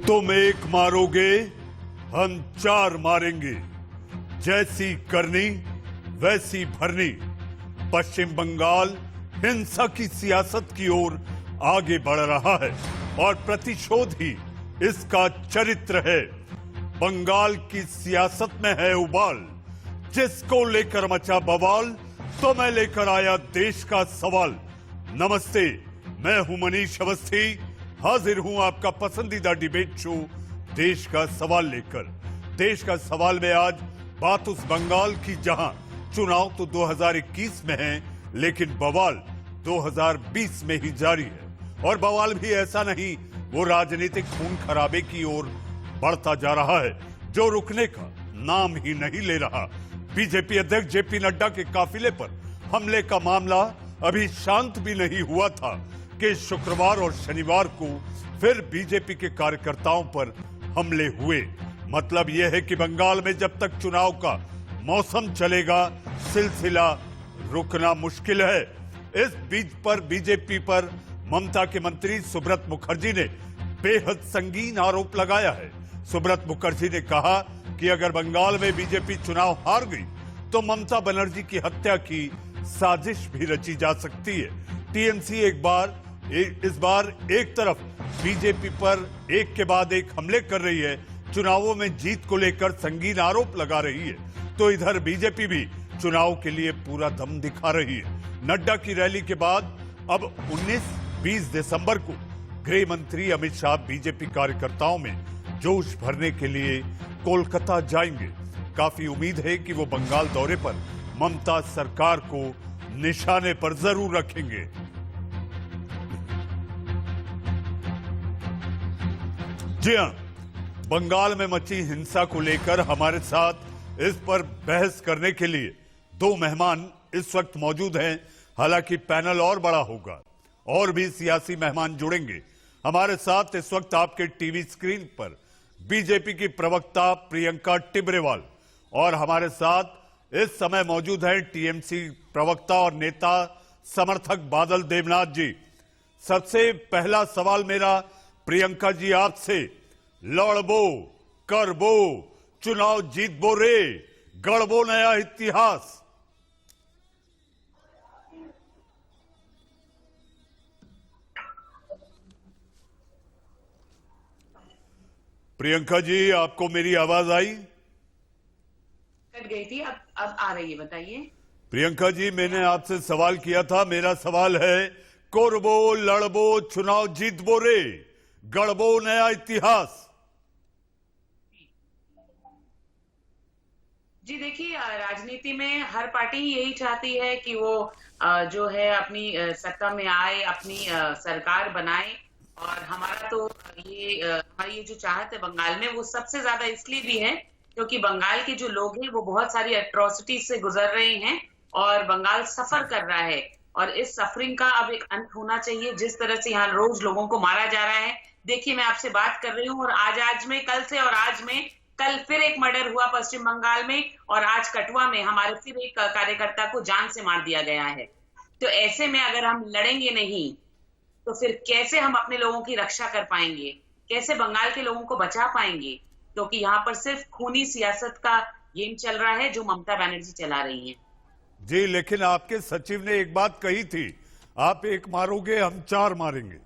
तुम एक मारोगे, हम चार मारेंगे। जैसी करनी वैसी भरनी। पश्चिम बंगाल हिंसा की सियासत की ओर आगे बढ़ रहा है और प्रतिशोध ही इसका चरित्र है। बंगाल की सियासत में है उबाल, जिसको लेकर मचा बवाल, तो मैं लेकर आया देश का सवाल। नमस्ते, मैं हूं मनीष अवस्थी, हाजिर हूं आपका पसंदीदा डिबेट शो देश का सवाल लेकर। देश का सवाल में आज बात उस बंगाल की जहां चुनाव तो 2021 में है, लेकिन बवाल 2020 में ही जारी है। और बवाल भी ऐसा नहीं, वो राजनीतिक खून खराबे की ओर बढ़ता जा रहा है, जो रुकने का नाम ही नहीं ले रहा। बीजेपी अध्यक्ष जेपी नड्डा के काफिले पर हमले का मामला अभी शांत भी नहीं हुआ था कि शुक्रवार और शनिवार को फिर बीजेपी के कार्यकर्ताओं पर हमले हुए। मतलब यह है कि बंगाल में जब तक चुनाव का मौसम चलेगा, सिलसिला रुकना मुश्किल है। इस बीच पर बीजेपी पर ममता के मंत्री सुब्रत मुखर्जी ने बेहद संगीन आरोप लगाया है। सुब्रत मुखर्जी ने कहा कि अगर बंगाल में बीजेपी चुनाव हार गई तो ममता बनर्जी की हत्या की साजिश भी रची जा सकती है। टीएमसी इस बार एक तरफ बीजेपी पर एक के बाद एक हमले कर रही है, चुनावों में जीत को लेकर संगीन आरोप लगा रही है, तो इधर बीजेपी भी चुनाव के लिए पूरा दम दिखा रही है। नड्डा की रैली के बाद अब 19-20 दिसंबर को गृह मंत्री अमित शाह बीजेपी कार्यकर्ताओं में जोश भरने के लिए कोलकाता जाएंगे। काफी उम्मीद है कि वो बंगाल दौरे पर ममता सरकार को निशाने पर जरूर रखेंगे। जी हां, बंगाल में मची हिंसा को लेकर हमारे साथ इस पर बहस करने के लिए दो मेहमान इस वक्त मौजूद हैं। हालांकि पैनल और बड़ा होगा, और भी सियासी मेहमान जुड़ेंगे। हमारे साथ इस वक्त आपके टीवी स्क्रीन पर बीजेपी की प्रवक्ता प्रियंका टिब्रेवाल, और हमारे साथ इस समय मौजूद हैं टीएमसी प्रवक्ता और नेता समर्थक बादल देवनाथ जी। सबसे पहला सवाल मेरा प्रियंका जी आपसे, लड़बो करबो चुनाव जीतबो रे, गढ़बो नया इतिहास। प्रियंका जी, आपको मेरी आवाज आई? कट गई थी, अब आ रही है, बताइए। प्रियंका जी, मैंने आपसे सवाल किया था, मेरा सवाल है, कोरबो लड़बो चुनाव जीतबो रे, गढ़बो नया इतिहास। जी देखिए, राजनीति में हर पार्टी यही चाहती है कि वो जो है अपनी सत्ता में आए, अपनी सरकार बनाए। और हमारा तो हमारी ये जो चाहत है बंगाल में, वो सबसे ज्यादा इसलिए भी है क्योंकि बंगाल के जो लोग हैं वो बहुत सारी एट्रोसिटी से गुजर रहे हैं और बंगाल सफर कर रहा है। और इस सफरिंग का अब एक अंत होना चाहिए। जिस तरह से यहाँ रोज लोगों को मारा जा रहा है, देखिए मैं आपसे बात कर रही हूँ और आज में कल से और आज में कल फिर एक मर्डर हुआ पश्चिम बंगाल में, और आज कठुआ में हमारे फिर एक कार्यकर्ता को जान से मार दिया गया है। तो ऐसे में अगर हम लड़ेंगे नहीं तो फिर कैसे हम अपने लोगों की रक्षा कर पाएंगे, कैसे बंगाल के लोगों को बचा पाएंगे? क्योंकि यहाँ पर सिर्फ खूनी सियासत का गेम चल रहा है जो ममता बनर्जी चला रही है। जी, लेकिन आपके सचिव ने एक बात कही थी, आप एक मारोगे हम चार मारेंगे।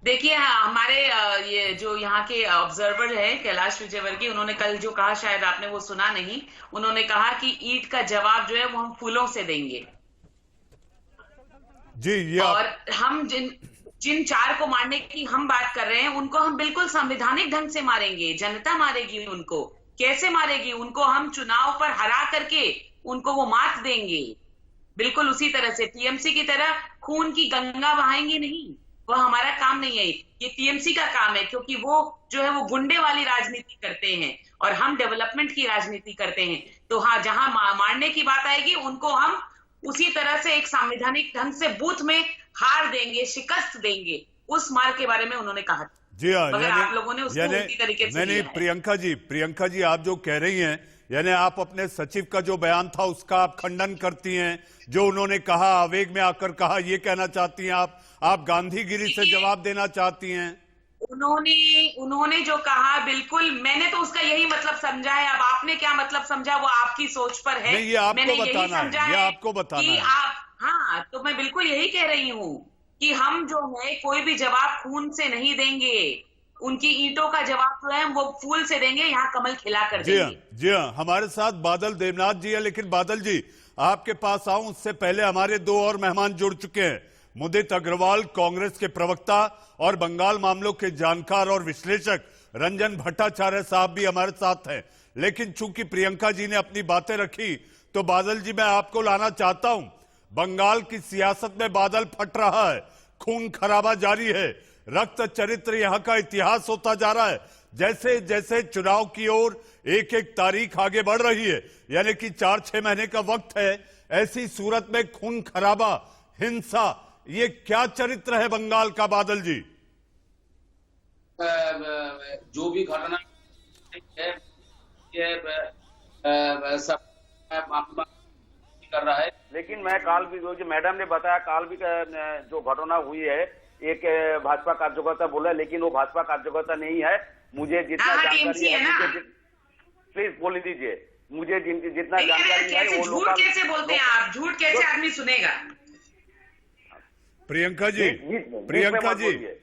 देखिए, हमारे ये जो यहाँ के ऑब्जर्वर है कैलाश विजयवर्गीय, उन्होंने कल जो कहा, शायद आपने वो सुना नहीं। उन्होंने कहा कि ईंट का जवाब जो है वो हम फूलों से देंगे। जी, ये और हम जिन चार को मारने की हम बात कर रहे हैं, उनको हम बिल्कुल संवैधानिक ढंग से मारेंगे। जनता मारेगी उनको। कैसे मारेगी? उनको हम चुनाव पर हरा करके उनको वो मात देंगे। बिल्कुल उसी तरह से टीएमसी की तरह खून की गंगा बहाएंगे नहीं, वह हमारा काम नहीं है। ये टीएमसी का काम है, क्योंकि वो जो है वो गुंडे वाली राजनीति करते हैं और हम डेवलपमेंट की राजनीति करते हैं। तो हाँ, जहां मारने की बात आएगी उनको हम उसी तरह से एक संवैधानिक ढंग से बूथ में हार देंगे, शिकस्त देंगे। उस मार के बारे में उन्होंने कहा। जी हाँ, मगर आप लोगों ने उसको उसी तरीके से लिया है। प्रियंका जी आप जो कह रही हैं, यानी आप अपने सचिव का जो बयान था उसका आप खंडन करती हैं, जो उन्होंने कहा आवेग में आकर कहा, ये कहना चाहती हैं आप गांधीगिरी से जवाब देना चाहती हैं? उन्होंने जो कहा, बिल्कुल मैंने तो उसका यही मतलब समझा है। अब आपने क्या मतलब समझा वो आपकी सोच पर है। नहीं, ये आपको मैंने यही बताना समझा है, ये है आपको बताना कि है। आप, हाँ, तो मैं बिल्कुल यही कह रही हूँ कि हम जो है कोई भी जवाब खून से नहीं देंगे। उनकी ईंटों का जवाब जो है हम वो फूल से देंगे, यहाँ कमल खिला कर जी हाँ, देंगे। जी हाँ, हमारे साथ बादल देवनाथ जी है। लेकिन बादल जी, आपके पास आऊं उससे पहले हमारे दो और मेहमान जुड़ चुके हैं। मुदित अग्रवाल, कांग्रेस के प्रवक्ता और बंगाल मामलों के जानकार और विश्लेषक रंजन भट्टाचार्य साहब भी हमारे साथ हैं। लेकिन चूंकि प्रियंका जी ने अपनी बातें रखी, तो बादल जी मैं आपको लाना चाहता हूं। बंगाल की सियासत में बादल फट रहा है, खून खराबा जारी है, रक्त चरित्र यहां का इतिहास होता जा रहा है। जैसे जैसे चुनाव की ओर एक एक तारीख आगे बढ़ रही है, यानी कि 4-6 महीने का वक्त है, ऐसी सूरत में खून खराबा, हिंसा, ये क्या चरित्र है बंगाल का बादल जी? जो भी घटना है ये सब कर रहा है। लेकिन मैं काल भी, जो मैडम ने बताया, काल भी जो घटना हुई है, एक भाजपा कार्यकर्ता बोला, लेकिन वो भाजपा कार्यकर्ता नहीं है। मुझे जितना जानकारी है, प्लीज बोल दीजिए, मुझे जितना जानकारी है वो झूठ कैसे बोलते हैं आप? झूठ कैसे आदमी सुनेगा? प्रियंका जी,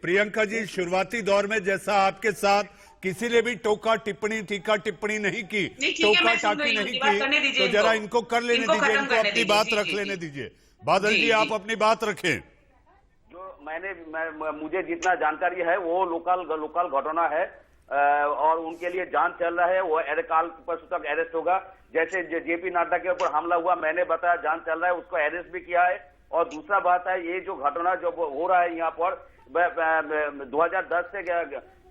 प्रियंका जी, शुरुआती दौर में जैसा आपके साथ किसी ने भी टोका टिप्पणी, टीका टिप्पणी नहीं की, टोका टाकी नहीं की, तो जरा इनको कर लेने दीजिए, इनको अपनी बात रख लेने दीजिए। बादल जी, आप अपनी बात रखें। जो मुझे जितना जानकारी है वो लोकल घटना है, और उनके लिए जांच चल रहा है। वो काल परसों तक अरेस्ट होगा। जैसे जेपी नड्डा के ऊपर हमला हुआ, मैंने बताया, जांच चल रहा है, उसको अरेस्ट भी किया है। और दूसरा बात है, ये जो घटना जो हो रहा है यहाँ पर 2010 से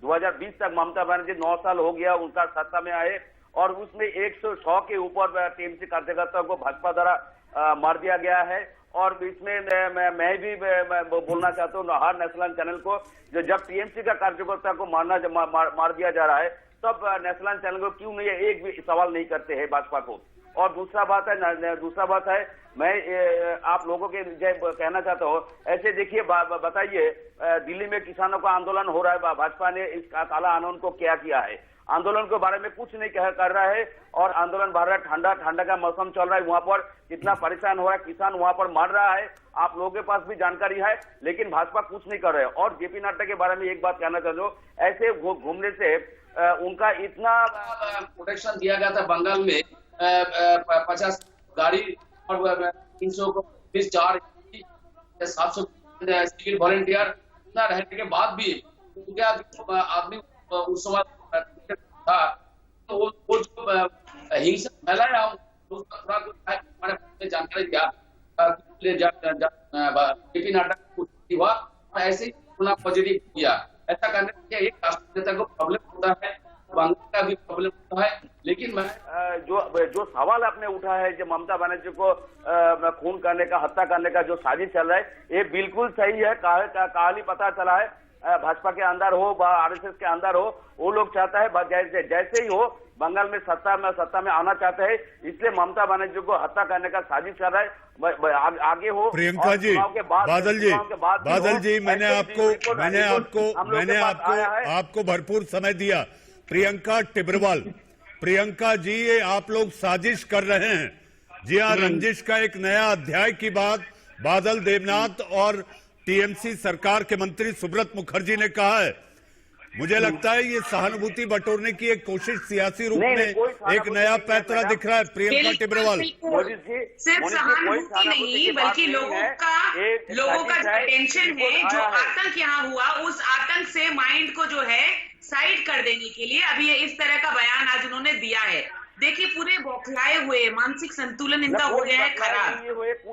2020 तक ममता बनर्जी 9 साल हो गया उनका सत्ता में आए, और उसमें 106 के ऊपर टीएमसी कार्यकर्ताओं को भाजपा द्वारा मार दिया गया है। और इसमें मैं भी बोलना चाहता हूँ हर नेशनल चैनल को, जब टीएमसी का कार्यकर्ता को मार दिया जा रहा है, तब नेशनल चैनल को क्यों नहीं एक भी सवाल नहीं करते हैं भाजपा को। और दूसरा बात है, मैं आप लोगों के कहना चाहता हूँ, ऐसे देखिए, बताइए, दिल्ली में किसानों का आंदोलन हो रहा है, भाजपा ने इस काला आंदोलन को क्या किया है? आंदोलन के बारे में कुछ नहीं कर रहा है, और आंदोलन बढ़ रहा है, ठंडा का मौसम चल रहा है, वहां पर कितना परेशान हो रहा है, किसान वहां पर मर रहा है, आप लोगों के पास भी जानकारी है, लेकिन भाजपा कुछ नहीं कर रहे है। और जेपी नड्डा के बारे में एक बात कहना चाहता हूँ, ऐसे घूमने से उनका इतना प्रोटेक्शन दिया गया था बंगाल में, 50 गाड़ी और 324 700 सिविल वॉलंटियर रहने के बाद भी क्या आदमी उस समय था, तो वो जो हिंसा फैलाया, उसका थोड़ा कुछ हमारे जानकारी दिया, जेपी नड्डा को हुआ, ऐसे ही पॉजिटिव किया। ऐसा करने से एक राष्ट्रीय नेता को प्रॉब्लम होता है, बंगाल का भी प्रॉब्लम होता है। लेकिन मैं जो सवाल आपने उठा है, जो ममता बनर्जी को खून करने का, हत्या करने का जो साजिश चल रहा है, ये बिल्कुल सही है। कहानी पता चला है, भाजपा के अंदर हो, आरएसएस के अंदर हो, वो लोग चाहता है जैसे ही हो बंगाल में सत्ता में आना चाहते हैं, इसलिए ममता बनर्जी को हत्या करने का साजिश चल रहा है। आगे हो प्रियंका जी, बादल जी, मैंने आपको भरपूर समय दिया। प्रियंका टिब्रवाल, प्रियंका जी, ये आप लोग साजिश कर रहे हैं। जी हाँ, रंजिश का एक नया अध्याय की बात बादल देवनाथ और टीएमसी सरकार के मंत्री सुब्रत मुखर्जी ने कहा है। मुझे लगता है ये सहानुभूति बटोरने की एक कोशिश सियासी रूप में एक नया पैतरा दिख रहा है। प्रियंका टिब्रवाल, सिर्फ सहानुभूति नहीं, बल्कि लोगों का टेंशन है, जो आतंक यहाँ हुआ, उस आतंक से माइंड को जो है साइड कर देने के लिए अभी ये इस तरह का बयान आज उन्होंने दिया है। देखिए, पूरे बौखलाए हुए, मानसिक संतुलन इनका हो गया है खराब।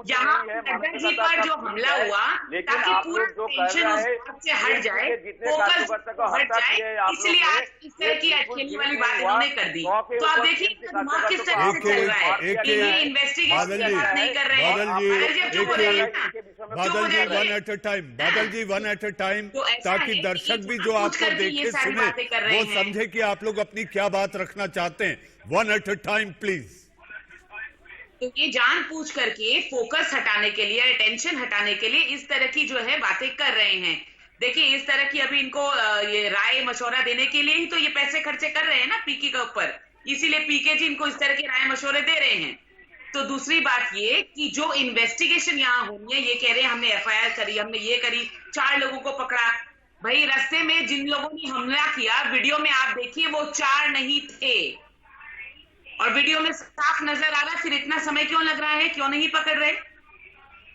यहाँ नड्डा जी पर जो हमला हुआ, ताकि पूरा टेंशन उस बात से हट जाए, फोकस हट जाए, इसलिए आज इस तरह की अटखेली वाली बात इन्होंने कर दी। तो आप देखिए दिमाग किस तरह से चल रहा है, कि ये इन्वेस्टिगेशन की बात नहीं कर रहे हैं। बादल जी, वन एट ए टाइम, ताकि दर्शक भी जो आपको देखे सुने, वो समझे कि आप लोग अपनी क्या बात रखना चाहते हैं। One at a time please. तो ये जानबूझ करके फोकस हटाने के लिए, अटेंशन हटाने के लिए इस तरह की जो है बातें कर रहे हैं। देखिए इस तरह की अभी इनको ये राय मशवरा देने के लिए ही तो ये पैसे खर्चे कर रहे हैं ना पीके के ऊपर, इसीलिए पीके जी इनको इस तरह के राय मशवरे दे रहे हैं। तो दूसरी बात ये कि जो इन्वेस्टिगेशन यहाँ होनी है, ये कह रहे हैं हमने एफआईआर करी, हमने ये करी, 4 लोगों को पकड़ा। भाई रास्ते में जिन लोगों ने हमला किया वीडियो में आप देखिए वो 4 नहीं थे, और वीडियो में साफ नजर आ रहा है, फिर इतना समय क्यों लग रहा है, क्यों नहीं पकड़ रहे?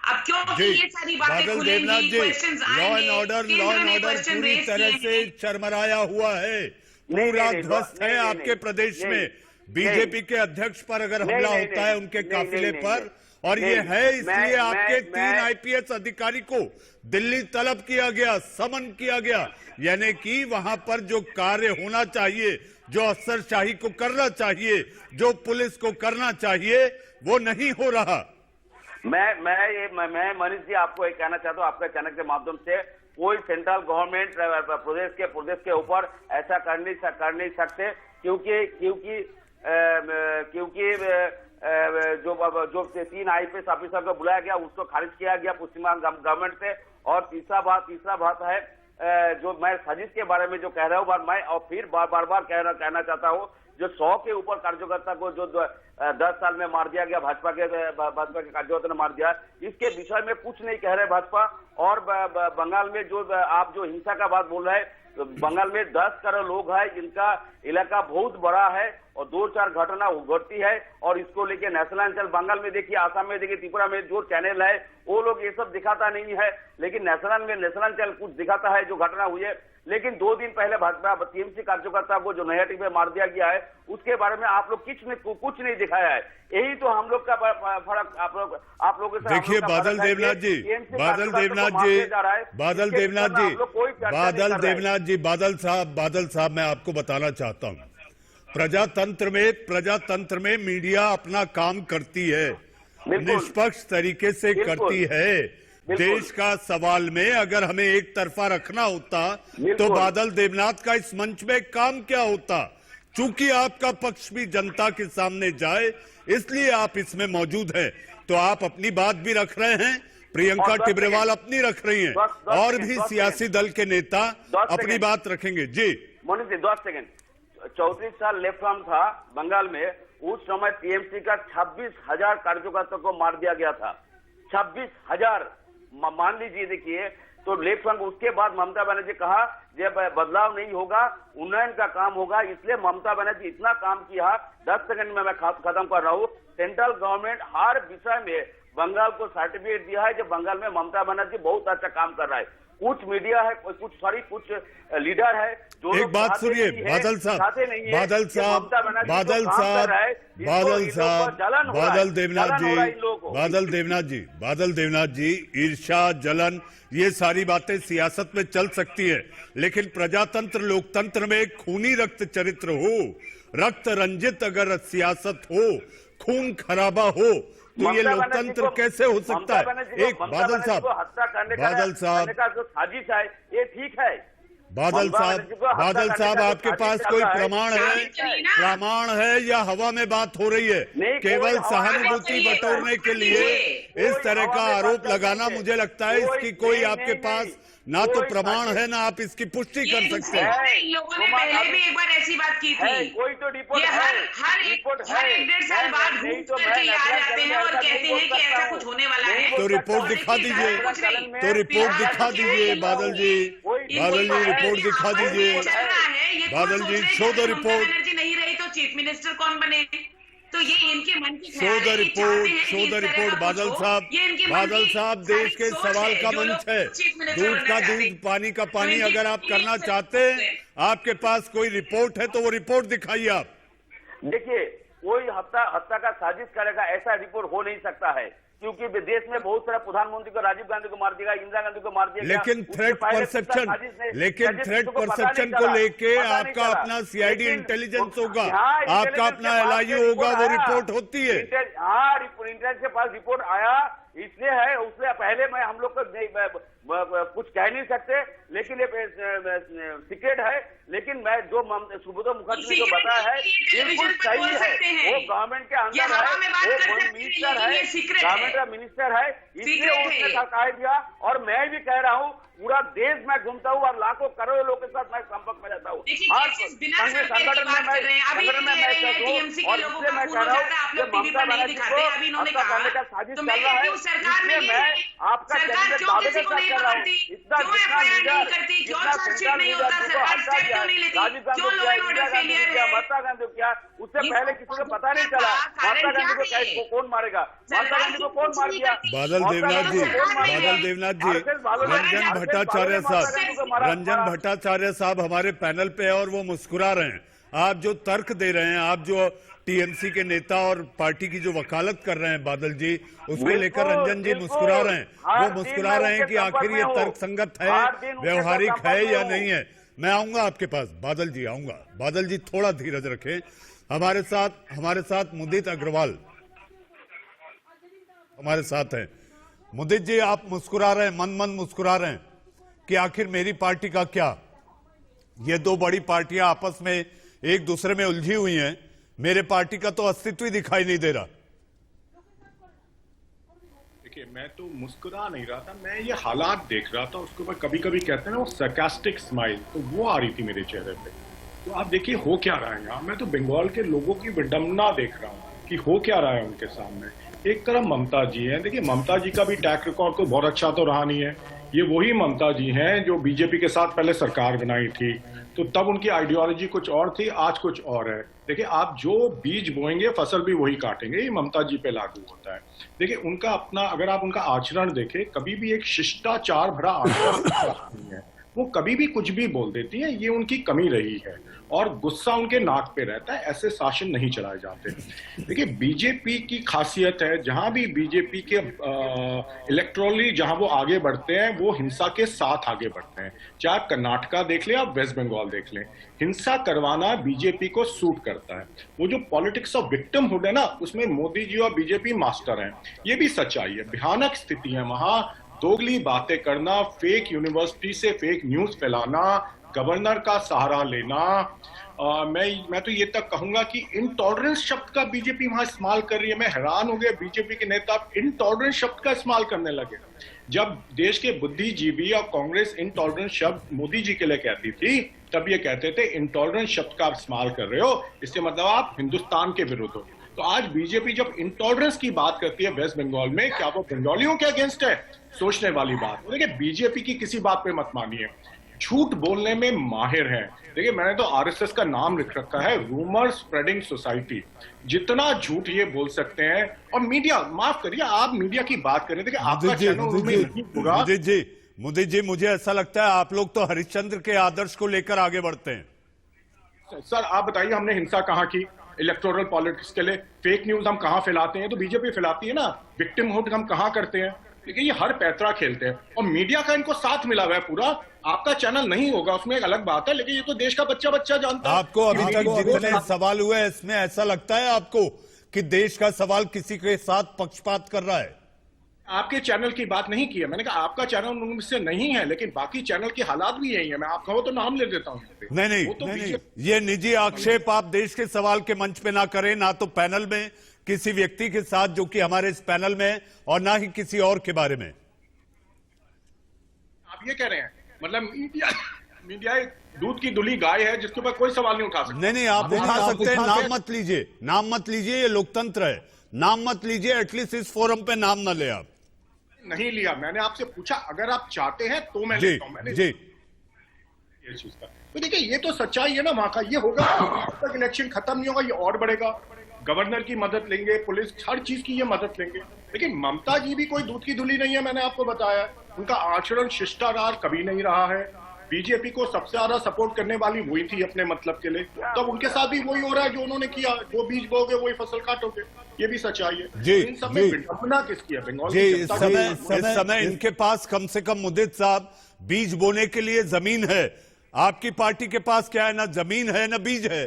अब क्यों ये सारी बातें खुलेंगी, क्वेश्चंस आएंगे, लॉ एंड ऑर्डर पूरी तरह से चरमराया हुआ है, पूरा ध्वस्त है आपके प्रदेश में। बीजेपी के अध्यक्ष पर अगर हमला होता है उनके काफिले पर, और ये है इसलिए आपके 3 आईपीएस अधिकारी को दिल्ली तलब किया गया, समन किया गया, यानी कि वहां पर जो कार्य होना चाहिए, जो अफसरशाही को करना चाहिए, जो पुलिस को करना चाहिए, वो नहीं हो रहा। मैं मनीष जी आपको एक कहना चाहता हूँ आपके चैनल के माध्यम से, कोई सेंट्रल गवर्नमेंट प्रदेश के ऊपर ऐसा कर नहीं सकते, क्योंकि जो 3 आईपीएस ऑफिसर को बुलाया गया उसको खारिज किया गया पश्चिम गवर्नमेंट से। और तीसरा बात है जो मैं साजिश के बारे में जो कह रहा हूँ, मैं और फिर बार कहना चाहता हूँ, जो 100 के ऊपर कार्यकर्ता को जो 10 साल में मार दिया गया, भाजपा के कार्यकर्ता ने मार दिया, इसके विषय में कुछ नहीं कह रहे भाजपा। और बंगाल में जो आप जो हिंसा का बात बोल रहे हैं, तो बंगाल में 10 करोड़ लोग हैं, इनका इलाका बहुत बड़ा है और 2-4 घटना घटती है, और इसको लेके नेशनल बंगाल में देखिए, आसाम में देखिए, त्रिपुरा में जो चैनल है वो लोग ये सब दिखाता नहीं है, लेकिन नेशनल चैनल कुछ दिखाता है जो घटना हुई है। लेकिन 2 दिन पहले भाजपा टीएमसी कार्यकर्ता को जो नैयाटी में मार दिया गया है, उसके बारे में आप लोग कुछ नहीं दिखाया है। यही तो हम लोग का फर्क आप लोग देखिए। बादल देवनाथ जी, बादल साहब मैं आपको बताना चाहता हूँ, प्रजातंत्र में मीडिया अपना काम करती है, निष्पक्ष तरीके से करती है। देश का सवाल में अगर हमें एक तरफा रखना होता तो बादल देवनाथ का इस मंच में काम क्या होता? चूंकि आपका पक्ष भी जनता के सामने जाए, इसलिए आप इसमें मौजूद हैं। तो आप अपनी बात भी रख रहे हैं, प्रियंका टिब्रेवाल अपनी रख रही हैं, और भी सियासी दल के नेता अपनी बात रखेंगे। जी मोनी जी 10 सेकेंड। 34 साल लेफ्ट आर्म था बंगाल में, उस समय टीएमसी का 26,000 कार्यकर्ता को मार दिया गया था। 26,000 मान लीजिए। देखिए तो लेफ्ट फ्रंट, उसके बाद ममता बनर्जी कहा जब बदलाव नहीं होगा, उन्नयन का काम होगा, इसलिए ममता बनर्जी इतना काम किया। 10 सेकंड में मैं खत्म कर रहा हूँ। सेंट्रल गवर्नमेंट हर विषय में बंगाल को सर्टिफिकेट दिया है, जब बंगाल में ममता बनर्जी बहुत अच्छा काम कर रहा है। कुछ मीडिया है, कुछ लीडर है जो एक बात सुनिए बादल साहब, बादल देवनाथ जी, ईर्ष्या, जलन, ये सारी बातें सियासत में चल सकती है, लेकिन प्रजातंत्र लोकतंत्र में एक खूनी रक्त चरित्र हो, रक्त रंजित अगर सियासत हो, खून खराबा हो, तो ये लोकतंत्र कैसे हो सकता है? एक बादल साहब जो साजिश है ये ठीक है। बादल साहब आपके पास कोई प्रमाण है या हवा में बात हो रही है? केवल सहानुभूति बटोरने के लिए इस तरह का आरोप लगाना, मुझे लगता है इसकी कोई आपके पास ना तो प्रमाण है, ना आप इसकी पुष्टि कर सकते हैं। लोगों ने पहले भी एक बार ऐसी बात की थी। कोई तो रिपोर्ट ये हर 1.5 साल बाद घूम करके ये आ जाते हैं और कहते हैं कि ऐसा कुछ होने वाला है। तो रिपोर्ट दिखा दीजिए, बादल जी रिपोर्ट दिखा दीजिए। बादल जी शो द रिपोर्ट। एनर्जी नहीं रही तो चीफ मिनिस्टर कौन बने? तो ये इनके मन की शो द रिपोर्ट। बादल साहब देश के सवाल का मंच है, दूध का दूध, पानी का पानी। अगर आप करना चाहते हैं, आपके पास कोई रिपोर्ट है तो वो रिपोर्ट दिखाइए आप। देखिए कोई हत्या का साजिश करेगा ऐसा रिपोर्ट हो नहीं सकता है, क्योंकि देश में बहुत सारा प्रधानमंत्री को, राजीव गांधी को मार दिया, इंदिरा गांधी को मार दिया। लेकिन थ्रेट परसेप्शन को लेके आपका अपना सीआईडी इंटेलिजेंस होगा, आपका अपना एलआईयू होगा, वो रिपोर्ट होती है। हाँ, इंटेलिजेंस के पास रिपोर्ट आया, इसलिए है। उससे पहले हम लोग को कुछ कह नहीं सकते, लेकिन ये सीक्रेट है। लेकिन मैं जो सुब्रता मुखर्जी ने जो बताया है बिल्कुल सही है। वो गवर्नमेंट के अंदर है, वो मिनिस्टर है, गवर्नमेंट का मिनिस्टर है, इसलिए उसने कह दिया। और मैं भी कह रहा हूँ पूरा देश में घूमता हूँ और लाखों करोड़ों लोगों के साथ मैं संपर्क में रहता हूँ। और संगठन में मैं कह रहा हूँ ममता बनर्जी को आपका करने का साजिश चल रहा है, इसलिए मैं आपका कैबिनेट दावे के साथ कर रहा हूँ। इतना जितना लीडर, जितना सेंट्रल लीडर जिसको हटा दिया, राजीव गांधी को किया, इंदिरा गांधी को किया, महात्मा गांधी को किया, उससे पहले किसी को पता नहीं चला महात्मा गांधी को कैसे कौन मारेगा, महात्मा गांधी को कौन मार दिया। बादल देवनाथ जी, रंजन भट्टाचार्य साहब हमारे पैनल पे है और वो मुस्कुरा रहे हैं। आप जो तर्क दे रहे हैं, आप जो टीएमसी के नेता और पार्टी की जो वकालत कर रहे हैं बादल जी, उसको लेकर रंजन जी मुस्कुरा रहे हैं। वो मुस्कुरा रहे हैं कि आखिर ये तर्क संगत है, व्यवहारिक है या नहीं है। मैं आऊंगा आपके पास, बादल जी आऊंगा। बादल जी थोड़ा धीरज रखें। हमारे साथ मुदित अग्रवाल हमारे साथ हैं। मुदित जी, आप मुस्कुरा रहे हैं, मन मुस्कुरा रहे हैं कि आखिर मेरी पार्टी का क्या। ये दो बड़ी पार्टियां आपस में एक दूसरे में उलझी हुई हैं, मेरे पार्टी का तो अस्तित्व ही दिखाई नहीं दे रहा। देखिए, मैं तो मुस्कुरा नहीं रहा था, मैं ये हालात देख रहा था। उसको कभी कभी कहते हैं ना वो सरकास्टिक स्माइल, तो वो आ रही थी मेरे चेहरे पे। तो आप देखिए हो क्या रहा है यहाँ। मैं तो बंगाल के लोगों की विडंबना देख रहा हूँ कि हो क्या रहा है उनके सामने। एक तरफ ममता जी हैं, देखिए ममता जी का भी ट्रैक रिकॉर्ड तो बहुत अच्छा तो रहा नहीं है। ये वही ममता जी हैं जो बीजेपी के साथ पहले सरकार बनाई थी, तो तब उनकी आइडियोलॉजी कुछ और थी, आज कुछ और है। देखिए, आप जो बीज बोएंगे फसल भी वही काटेंगे, ये ममता जी पे लागू होता है। देखिए, उनका अपना, अगर आप उनका आचरण देखें, कभी भी एक शिष्टाचार भरा आचरण नहीं है। वो कभी भी कुछ भी बोल देती है, ये उनकी कमी रही है। और गुस्सा उनके नाक पे रहता है, ऐसे शासन नहीं चलाए जाते। देखिए, बीजेपी की खासियत है, जहां भी बीजेपी के इलेक्ट्रॉली जहां वो आगे बढ़ते हैं, वो हिंसा के साथ आगे बढ़ते हैं। चाहे आप कर्नाटका देख लें, आप वेस्ट बंगाल देख लें, हिंसा करवाना बीजेपी को सूट करता है। वो जो पॉलिटिक्स ऑफ विक्टिमहुड है ना, उसमें मोदी जी और बीजेपी मास्टर हैं। ये भी सच्चाई है। भयानक स्थिति है वहां। दोगली बातें करना, फेक यूनिवर्सिटी से फेक न्यूज फैलाना, गवर्नर का सहारा लेना। मैं तो ये तक कहूंगा कि इनटॉलरेंस शब्द का बीजेपी वहां इस्तेमाल कर रही है। मैं हैरान हो गया, बीजेपी के नेता इनटॉलरेंस शब्द का इस्तेमाल करने लगे। जब देश के बुद्धिजीवी और कांग्रेस इनटॉलरेंस शब्द मोदी जी के लिए कहती थी, तब ये कहते थे इनटॉलरेंस शब्द का इस्तेमाल कर रहे हो, इससे मतलब आप हिंदुस्तान के विरुद्ध हो। तो आज बीजेपी जब इंटॉलरेंस की बात करती है वेस्ट बंगाल में, क्या वो बंगालियों के अगेंस्ट है? सोचने वाली बात। देखिए, बीजेपी की किसी बात पे मत मानिए, झूठ बोलने में माहिर है। देखिए, मैंने तो आरएसएस का नाम लिख रखा है, रूमर स्प्रेडिंग सोसाइटी। जितना झूठ ये बोल सकते हैं। और मीडिया, माफ करिए, आप मीडिया की बात करें, देखिए आपका चैनल मुदित जी, मुझे ऐसा लगता है आप लोग तो हरिश्चंद्र के आदर्श को लेकर आगे बढ़ते हैं। सर आप बताइए, हमने हिंसा कहाँ की? इलेक्टोरल पॉलिटिक्स के लिए फेक न्यूज हम कहाँ फैलाते हैं? तो बीजेपी फैलाती है ना। विक्टिमहुड हम कहाँ करते हैं? देखिए, ये हर पैतरा खेलते हैं और मीडिया का इनको साथ मिला हुआ है पूरा। आपका चैनल नहीं होगा उसमें एक अलग बात है, लेकिन ये तो देश का बच्चा जानता है। आपको अभी तक जितने सवाल हुए इसमें ऐसा लगता है आपको कि देश का सवाल किसी के साथ पक्षपात कर रहा है? आपके चैनल की बात नहीं की है, मैंने कहा आपका चैनल उनसे नहीं है, लेकिन बाकी चैनल की हालात भी यही है। मैं आप कहो तो नाम ले देता हूँ। नहीं, ये निजी आक्षेप आप देश के सवाल के मंच पे ना करें, ना तो पैनल में किसी व्यक्ति के साथ जो कि हमारे इस पैनल में, और ना ही किसी और के बारे में। आप ये कह रहे हैं मतलब मीडिया एक दूध की दुली गाय है जिसके ऊपर कोई सवाल नहीं उठा सकता? नहीं, आप उठा सकते हैं। नाम मत लीजिए, ये लोकतंत्र है। नाम मत लीजिए, एटलीस्ट इस फोरम पे नाम ना ले। आप नहीं लिया, मैंने आपसे पूछा अगर आप चाहते हैं तो मैं लेता हूं। मैंने जी ये चीज का तो देखिए, ये तो सच्चाई है ना वहां का। ये होगा जब तक इलेक्शन खत्म नहीं होगा, ये और बढ़ेगा। गवर्नर की मदद लेंगे, पुलिस, हर चीज की ये मदद लेंगे। लेकिन ममता जी भी कोई दूध की धुली नहीं है, मैंने आपको बताया। उनका आचरण शिष्टाचार कभी नहीं रहा है। बीजेपी को सबसे ज्यादा सपोर्ट करने वाली वही थी अपने मतलब के लिए, तो उनके साथ भी वही हो रहा है जो उन्होंने किया। वो बीज बोगे वही फसल काटोगे, ये भी सच्चाई है। जी, इन सब में विडंबना किसकी है? बंगाल जी, इस समय इनके पास कम से कम मुदित साहब बीज बोने के लिए जमीन है। आपकी पार्टी के पास क्या है? ना जमीन है ना बीज है।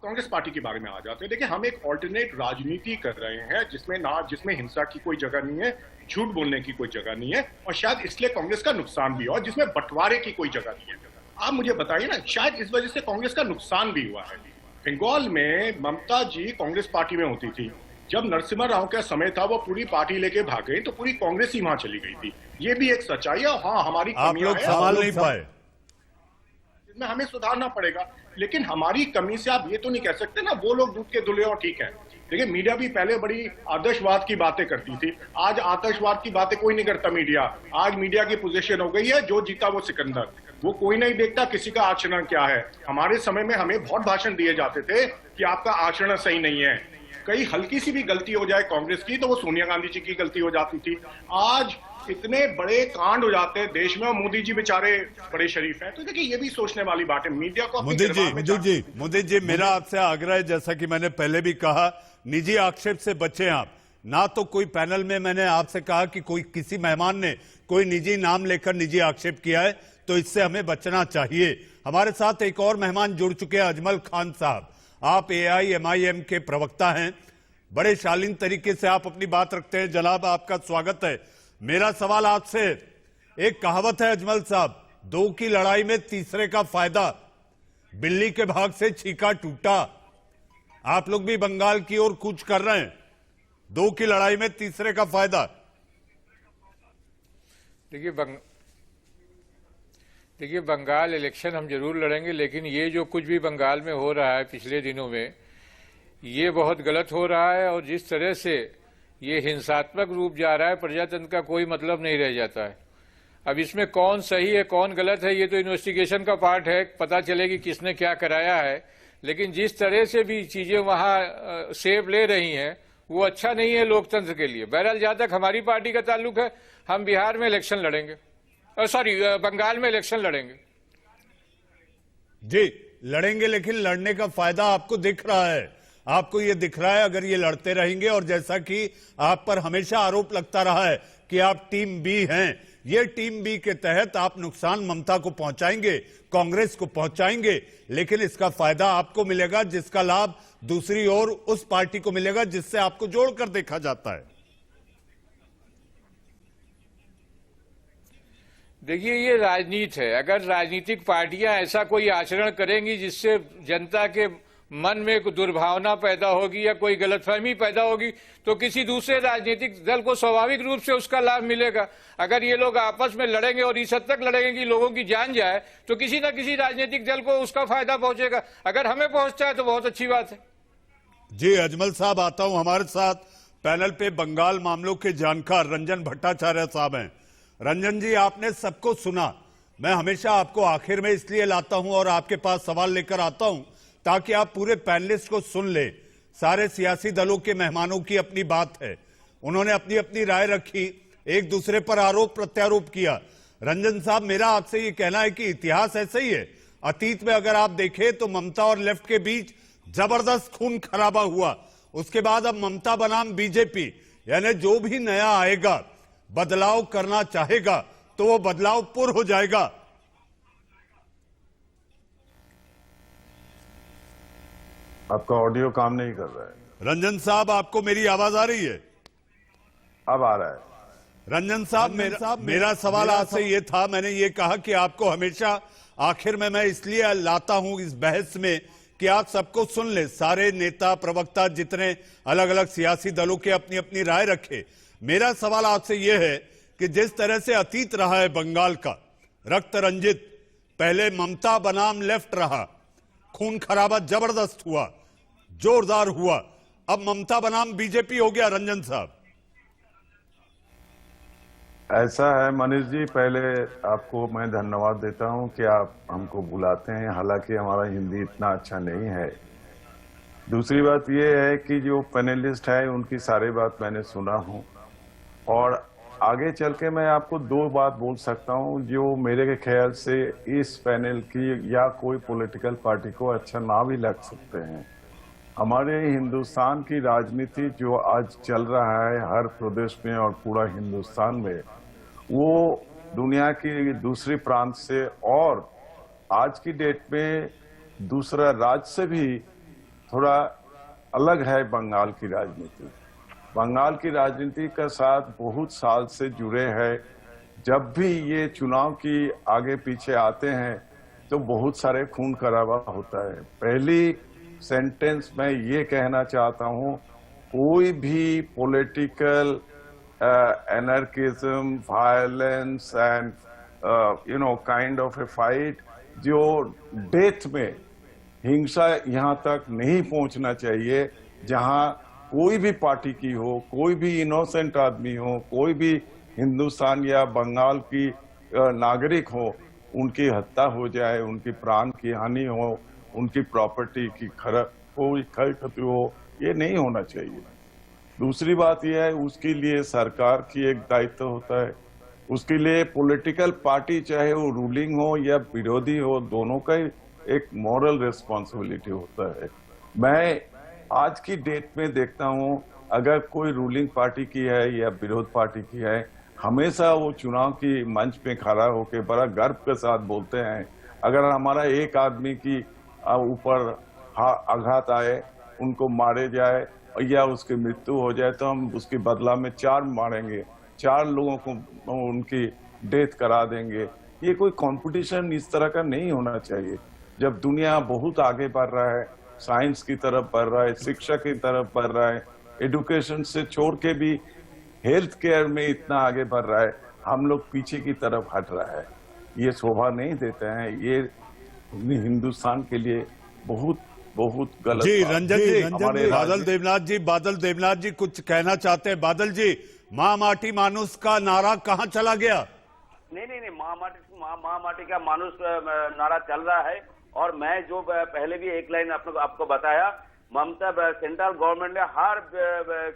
कांग्रेस पार्टी के बारे में आ जाते हैं। देखिए, हम एक ऑल्टरनेट राजनीति कर रहे हैं जिसमें हिंसा की कोई जगह नहीं है, झूठ बोलने की कोई जगह नहीं है, और शायद इसलिए कांग्रेस का नुकसान भी है, और जिसमें बंटवारे की कोई जगह नहीं है। आप मुझे बताइए ना, शायद इस वजह से कांग्रेस का नुकसान भी हुआ है। बंगाल में ममता जी कांग्रेस पार्टी में होती थी, जब नरसिम्हा राव का समय था वो पूरी पार्टी लेके भाग गई तो पूरी कांग्रेस ही वहां चली गई थी। ये भी एक सच्चाई है। हाँ, हमारी आप कमियां लोग हैं, संभाल नहीं पाए, इसमें हमें सुधारना पड़ेगा। लेकिन हमारी कमी से आप ये तो नहीं कह सकते ना वो लोग दूध के धुले और ठीक है। देखिए, मीडिया भी पहले बड़ी आदर्शवाद की बातें करती थी, आज आतंकवाद की बातें कोई नहीं करता मीडिया। आज मीडिया की पोजीशन हो गई है जो जीता वो सिकंदर, वो कोई नहीं देखता किसी का आचरण क्या है। हमारे समय में हमें बहुत भाषण दिए जाते थे कि आपका आचरण सही नहीं है। कई हल्की सी भी गलती हो जाए कांग्रेस की तो वो सोनिया गांधी जी की गलती हो जाती थी। आज इतने बड़े कांड हो जाते हैं देश में और मोदी जी बेचारे बड़े शरीफ हैं। तो देखिए, ये भी सोचने वाली बात है। मीडिया को मोदी जी मेरा आपसे आग्रह है, जैसा कि मैंने पहले भी कहा, निजी आक्षेप से बचें आप। ना तो कोई पैनल में मैंने आपसे कहा कि कोई किसी मेहमान ने कोई निजी नाम लेकर निजी आक्षेप किया है, तो इससे हमें बचना चाहिए। हमारे साथ एक और मेहमान जुड़ चुके हैं, अजमल खान साहब। आप AIMIM के प्रवक्ता हैं, बड़े शालीन तरीके से आप अपनी बात रखते हैं। जनाब, आपका स्वागत है। मेरा सवाल आपसे, एक कहावत है अजमल साहब, दो की लड़ाई में तीसरे का फायदा, बिल्ली के भाग से छीका टूटा। आप लोग भी बंगाल की ओर कूच कर रहे हैं, दो की लड़ाई में तीसरे का फायदा। देखिए बंगाल इलेक्शन हम जरूर लड़ेंगे, लेकिन ये जो कुछ भी बंगाल में हो रहा है पिछले दिनों में, ये बहुत गलत हो रहा है। और जिस तरह से ये हिंसात्मक रूप जा रहा है, प्रजातंत्र का कोई मतलब नहीं रह जाता है। अब इसमें कौन सही है कौन गलत है ये तो इन्वेस्टिगेशन का पार्ट है, पता चलेगी किसने क्या कराया है। लेकिन जिस तरह से भी चीजें वहां शेप ले रही हैं वो अच्छा नहीं है लोकतंत्र के लिए। बहरहाल जहां तक हमारी पार्टी का ताल्लुक है, हम बिहार में इलेक्शन लड़ेंगे, बंगाल में इलेक्शन लड़ेंगे। जी लड़ेंगे, लेकिन लड़ने का फायदा आपको दिख रहा है, आपको ये दिख रहा है अगर ये लड़ते रहेंगे। और जैसा कि आप पर हमेशा आरोप लगता रहा है कि आप टीम बी हैं, ये टीम बी के तहत आप नुकसान ममता को पहुंचाएंगे, कांग्रेस को पहुंचाएंगे, लेकिन इसका फायदा आपको मिलेगा, जिसका लाभ दूसरी ओर उस पार्टी को मिलेगा जिससे आपको जोड़कर देखा जाता है। देखिए, ये राजनीति है। अगर राजनीतिक पार्टियां ऐसा कोई आचरण करेंगी जिससे जनता के मन में एक दुर्भावना पैदा होगी या कोई गलतफहमी पैदा होगी, तो किसी दूसरे राजनीतिक दल को स्वाभाविक रूप से उसका लाभ मिलेगा। अगर ये लोग आपस में लड़ेंगे और इस हद तक लड़ेंगे कि लोगों की जान जाए, तो किसी न किसी राजनीतिक दल को उसका फायदा पहुंचेगा। अगर हमें पहुंचता है तो बहुत अच्छी बात है। जी अजमल साहब, आता हूं। हमारे साथ पैनल पे बंगाल मामलों के जानकार रंजन भट्टाचार्य साहब हैं। रंजन जी, आपने सबको सुना। मैं हमेशा आपको आखिर में इसलिए लाता हूं और आपके पास सवाल लेकर आता हूं ताकि आप पूरे पैनलिस्ट को सुन ले। सारे सियासी दलों के मेहमानों की अपनी बात है, उन्होंने अपनी अपनी राय रखी, एक दूसरे पर आरोप प्रत्यारोप किया। रंजन साहब, मेरा आपसे ये कहना है कि इतिहास ऐसा ही है। अतीत में अगर आप देखें तो ममता और लेफ्ट के बीच जबरदस्त खून खराबा हुआ। उसके बाद अब ममता बनाम बीजेपी, यानी जो भी नया आएगा, बदलाव करना चाहेगा तो वो बदलाव पुर हो जाएगा। आपका ऑडियो काम नहीं कर रहा है। रंजन साहब, आपको मेरी आवाज आ रही है? अब आ रहा है। रंजन साहब, मेरा सवाल आपसे ये था, मैंने ये कहा कि आपको हमेशा आखिर में मैं इसलिए लाता हूं इस बहस में कि आप सबको सुन ले, सारे नेता प्रवक्ता जितने अलग अलग सियासी दलों के अपनी अपनी राय रखे। मेरा सवाल आपसे यह है कि जिस तरह से अतीत रहा है बंगाल का, रक्त रंजित, पहले ममता बनाम लेफ्ट रहा, खून खराबा जबरदस्त हुआ, जोरदार हुआ, अब ममता बनाम बीजेपी हो गया। रंजन साहब, ऐसा है मनीष जी, पहले आपको मैं धन्यवाद देता हूं कि आप हमको बुलाते हैं, हालांकि हमारा हिंदी इतना अच्छा नहीं है। दूसरी बात यह है कि जो पैनलिस्ट है उनकी सारी बात मैंने सुना हूं, और आगे चल के मैं आपको दो बात बोल सकता हूं जो मेरे ख्याल से इस पैनल की या कोई पॉलिटिकल पार्टी को अच्छा ना भी लग सकते हैं। हमारे हिंदुस्तान की राजनीति जो आज चल रहा है हर प्रदेश में और पूरा हिंदुस्तान में, वो दुनिया की दूसरी प्रांत से और आज की डेट में दूसरा राज्य से भी थोड़ा अलग है। बंगाल की राजनीति बंगाल की राजनीति का साथ बहुत साल से जुड़े हैं। जब भी ये चुनाव की आगे पीछे आते हैं तो बहुत सारे खून खराबा होता है। पहली सेंटेंस मैं ये कहना चाहता हूँ, कोई भी political anarchism, violence and kind of a fight जो डेथ में हिंसा यहाँ तक नहीं पहुंचना चाहिए, जहां कोई भी पार्टी की हो, कोई भी इनोसेंट आदमी हो, कोई भी हिंदुस्तान या बंगाल की नागरिक हो, उनकी हत्या हो जाए, उनकी प्राण की हानि हो, उनकी प्रॉपर्टी की कोई क्षति हो, ये नहीं होना चाहिए। दूसरी बात यह है, उसके लिए सरकार की एक दायित्व होता है, उसके लिए पॉलिटिकल पार्टी चाहे वो रूलिंग हो या विरोधी हो, दोनों का एक मॉरल रिस्पॉन्सिबिलिटी होता है। मैं आज की डेट में देखता हूं, अगर कोई रूलिंग पार्टी की है या विरोध पार्टी की है, हमेशा वो चुनाव की मंच पे खड़ा होकर बड़ा गर्व के साथ बोलते हैं, अगर हमारा एक आदमी की ऊपर आघात आए, उनको मारे जाए या उसकी मृत्यु हो जाए, तो हम उसके बदला में 4 मारेंगे, 4 लोगों को उनकी डेथ करा देंगे। ये कोई कंपटीशन इस तरह का नहीं होना चाहिए। जब दुनिया बहुत आगे बढ़ रहा है, साइंस की तरफ बढ़ रहा है, शिक्षा की तरफ बढ़ रहा है, एजुकेशन से छोड़ के भी हेल्थ केयर में इतना आगे बढ़ रहा है, हम लोग पीछे की तरफ हट रहा है। ये शोभा नहीं देते हैं, ये हिंदुस्तान के लिए बहुत बहुत गलत। जी बात। रंजन जी, हमारे बादल देवनाथ जी कुछ कहना चाहते हैं। बादल जी, माँ माटी मानुस का नारा कहाँ चला गया? नहीं, माँ माटी का मानुस नारा चल रहा है। और मैं जो पहले भी एक लाइन आपको बताया, ममता सेंट्रल गवर्नमेंट ने हर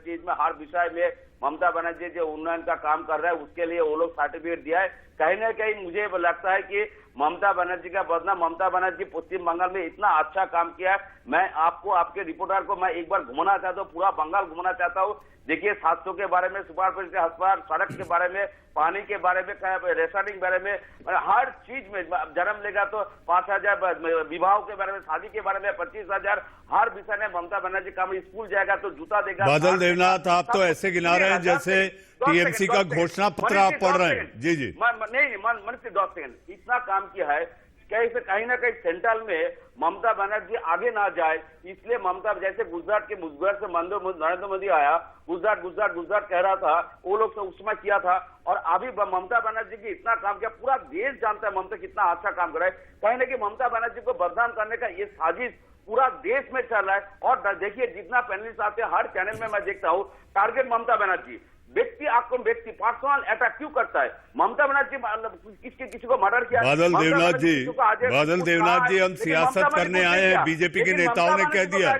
चीज में, हर विषय में ममता बनर्जी जो उन्नयन का काम कर रहा है, उसके लिए वो लोग सर्टिफिकेट दिया है। कहीं ना कहीं मुझे लगता है कि ममता बनर्जी का बदनाम, ममता बनर्जी पश्चिम बंगाल में इतना अच्छा काम किया है। मैं आपको, आपके रिपोर्टर को मैं एक बार घुमाना चाहता हूँ, पूरा बंगाल घुमाना चाहता हूँ। देखिए, 700 के बारे में, सुपरस्पेशलिटी अस्पताल, सड़क के बारे में, पानी के बारे में, रेशनिंग बारे में, हर चीज में, जन्म लेगा तो 5000, विवाह के बारे में, शादी के बारे में 25,000, हर विषय में ममता बनर्जी काम। स्कूल जाएगा तो जूता देगा। बादल देवनाथ, आप तो ऐसे गिना रहे हैं जैसे टीएमसी का घोषणा पत्र आप पढ़ रहे हैं। जी जी, नहीं, मनीष 10 सेकंड, इतना काम किया है। कहीं ना कहीं सेंट्रल में ममता बनर्जी आगे ना जाए, इसलिए ममता, जैसे गुजरात के मुजफ्फर से नरेंद्र मोदी आया, गुजरात कह रहा था, वो लोग उस समय किया था। और अभी ममता बनर्जी की इतना काम किया, पूरा देश जानता है ममता कितना अच्छा काम कर रहा है। कहीं ना कहीं ममता बनर्जी को बदनाम करने का ये साजिश पूरा देश में चल रहा है। और देखिए, जितना पैनलिस्ट आते हैं, हर चैनल में मैं देखता हूँ, टारगेट ममता बनर्जी, व्यक्ति आपको व्यक्ति पर्सनल अटैक क्यों करता है? ममता बनर्जी किसी को मर्डर किया? बादल देवनाथ जी, हम सियासत करने आए हैं, बीजेपी के नेताओं ने कह दिया।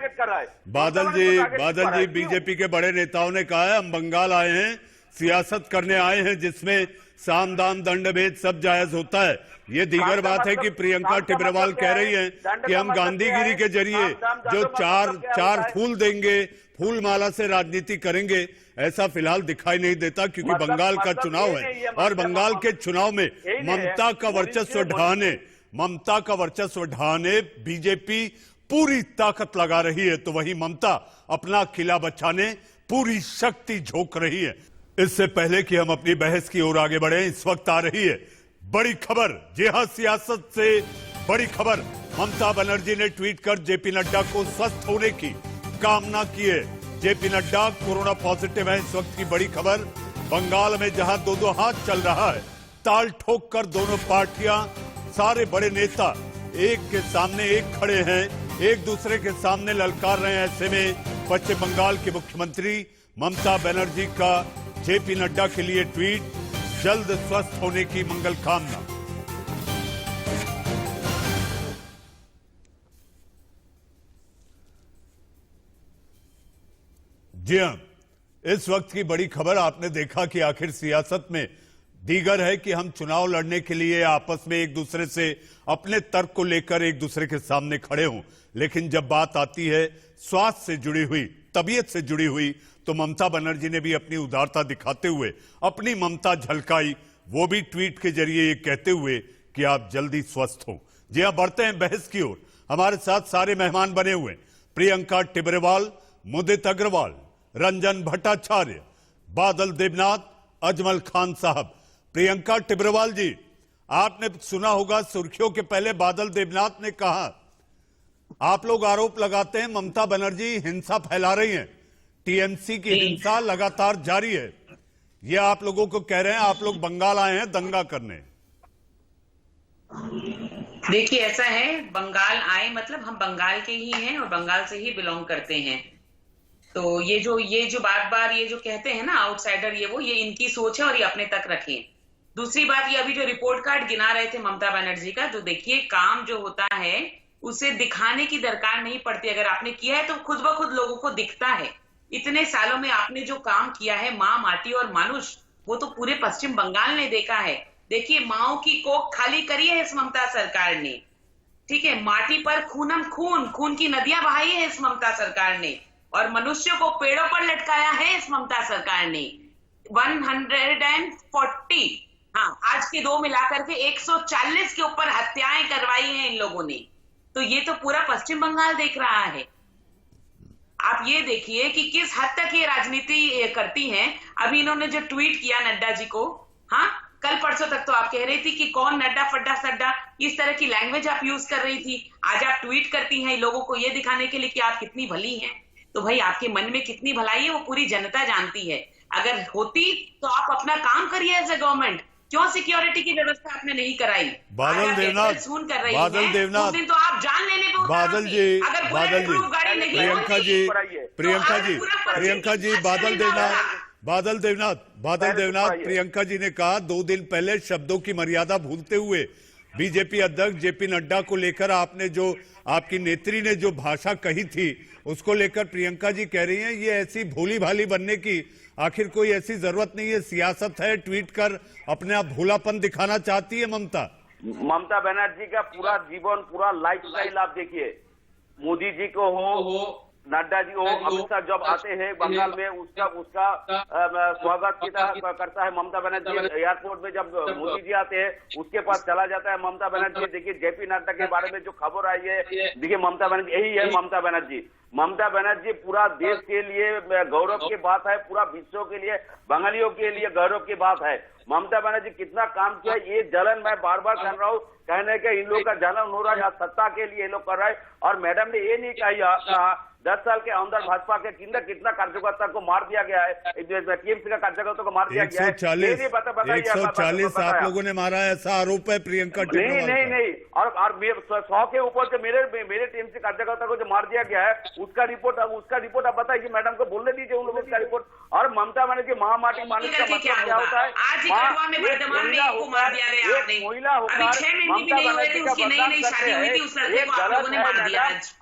बादल जी, बीजेपी के बड़े नेताओं ने कहा है, हम बंगाल आए हैं, सियासत करने आए हैं, जिसमें साम दाम दंड भेद सब जायज होता है। ये दीगर बात है कि प्रियंका टिब्रेवाल कह रही हैं कि हम गांधीगिरी के जरिए जो चार फूल देंगे, फूल माला से राजनीति करेंगे। ऐसा फिलहाल दिखाई नहीं देता, क्योंकि बंगाल का चुनाव है और बंगाल के चुनाव में ममता का वर्चस्व ढाने बीजेपी पूरी ताकत लगा रही है, तो वही ममता अपना किला बचाने पूरी शक्ति झोंक रही है। इससे पहले कि हम अपनी बहस की ओर आगे बढ़े, इस वक्त आ रही है बड़ी खबर। जी हां, सियासत से बड़ी खबर। ममता बनर्जी ने ट्वीट कर जेपी नड्डा को स्वस्थ होने की कामना की है। जेपी नड्डा कोरोना पॉजिटिव है, इस वक्त की बड़ी खबर। बंगाल में जहां 2-2 हाथ चल रहा है, ताल ठोक कर दोनों पार्टियां, सारे बड़े नेता एक के सामने एक खड़े हैं, एक दूसरे के सामने ललकार रहे हैं। ऐसे में पश्चिम बंगाल के मुख्यमंत्री ममता बनर्जी का जेपी नड्डा के लिए ट्वीट, जल्द स्वस्थ होने की मंगल कामना। जी हां, इस वक्त की बड़ी खबर आपने देखा कि आखिर सियासत में दीगर है कि हम चुनाव लड़ने के लिए आपस में एक दूसरे से अपने तर्क को लेकर एक दूसरे के सामने खड़े हों, लेकिन जब बात आती है स्वास्थ्य से जुड़ी हुई, तबीयत से जुड़ी हुई, तो ममता बनर्जी ने भी अपनी उदारता दिखाते हुए अपनी ममता झलकाई, वो भी ट्वीट के जरिए ये कहते हुए कि आप जल्दी स्वस्थ हो। जी हां, बढ़ते हैं बहस की ओर। हमारे साथ सारे मेहमान बने हुए, प्रियंका टिब्रेवाल, मुदित अग्रवाल, रंजन भट्टाचार्य, बादल देवनाथ, अजमल खान साहब। प्रियंका टिब्रेवाल जी, आपने सुना होगा सुर्खियों के पहले बादल देवनाथ ने कहा, आप लोग आरोप लगाते हैं ममता बनर्जी हिंसा फैला रही हैं, टीएमसी की हिंसा लगातार जारी है। ये आप लोगों को कह रहे हैं आप लोग बंगाल आए हैं दंगा करने। देखिए ऐसा है, बंगाल आए मतलब हम बंगाल के ही हैं और बंगाल से ही बिलोंग करते हैं। तो ये जो बार बार ये जो कहते हैं ना आउटसाइडर, ये इनकी सोच है और ये अपने तक रखें। दूसरी बात, ये अभी जो रिपोर्ट कार्ड गिना रहे थे ममता बनर्जी का, जो देखिए काम जो होता है उसे दिखाने की दरकार नहीं पड़ती। अगर आपने किया है तो खुद ब खुद लोगों को दिखता है। इतने सालों में आपने जो काम किया है माँ, माटी और मानुष, वो तो पूरे पश्चिम बंगाल ने देखा है। देखिए माओ की कोख खाली करी है इस ममता सरकार ने, ठीक है। माटी पर खून की नदियां बहाई है इस ममता सरकार ने, और मनुष्यों को पेड़ों पर लटकाया है इस ममता सरकार ने। 140, हाँ आज के दो मिलाकर के 140 के ऊपर हत्याएं करवाई हैं इन लोगों ने। तो ये तो पूरा पश्चिम बंगाल देख रहा है। आप ये देखिए कि किस हद तक ये राजनीति करती हैं। अभी इन्होंने जो ट्वीट किया नड्डा जी को, हाँ कल परसों तक तो आप कह रही थी कि कौन नड्डा फड्डा सड्डा, इस तरह की लैंग्वेज आप यूज कर रही थी। आज आप ट्वीट करती हैं लोगों को ये दिखाने के लिए कि आप कितनी भली हैं। तो भाई आपके मन में कितनी भलाई है वो पूरी जनता जानती है। अगर होती तो आप अपना काम करिए एज ए गवर्नमेंट। क्यों सिक्योरिटी की व्यवस्था आपने नहीं कराई? बादल देवनाथ, बादल देवनाथ, दिन तो आप जान लेने पे बादल जी, अगर बादल जी, गाड़ी नहीं प्रियंका जी, प्रियंका जी, प्रियंका जी, बादल देवनाथ, प्रियंका जी ने कहा 2 दिन पहले शब्दों की मर्यादा भूलते हुए बीजेपी अध्यक्ष जेपी नड्डा को लेकर आपने जो आपकी नेत्री ने जो भाषा कही थी उसको लेकर प्रियंका जी कह रही हैं ये ऐसी भोली भाली बनने की आखिर कोई ऐसी जरूरत नहीं है, सियासत है, ट्वीट कर अपने आप भोलापन दिखाना चाहती है ममता बनर्जी का पूरा जीवन, पूरा लाइफस्टाइल आप देखिए। मोदी जी को हो, नड्डा जी हो, अमित शाह जब आते हैं बंगाल में उसका स्वागत करता है ममता बनर्जी। एयरपोर्ट में जब मोदी जी आते हैं उसके पास चला जाता है ममता बनर्जी। देखिए जेपी नड्डा के बारे में जो खबर आई है, देखिए ममता बनर्जी, यही है ममता बनर्जी। ममता बनर्जी पूरा देश के लिए गौरव की बात है, पूरा विश्व के लिए, बंगालियों के लिए गौरव की बात है। ममता बनर्जी कितना काम किया, ये जलन मैं बार बार कर रहा हूँ, कहने के इन लोग का जलन हो रहा है सत्ता के लिए ये लोग कर रहे हैं। और मैडम ने ये नहीं कहा 10 साल के अंदर भाजपा के कितना कार्यकर्ता को मार दिया गया है, टीएमसी का कार्यकर्ता को मार दिया गया है। 140 आप लोगों ने मारा है, ऐसा आरोप है प्रियंका। नहीं। और 100 के ऊपर से मेरे टीएमसी कार्यकर्ता को जो मार दिया गया है उसका रिपोर्ट आप बताइए, मैडम को बोलने दीजिए उन लोगों का रिपोर्ट। और ममता बनर्जी महामाटी मानुष का मतलब क्या होता है? महिला होकर ममता बनर्जी का बदनाम करते हैं, ये गलत है मैडम।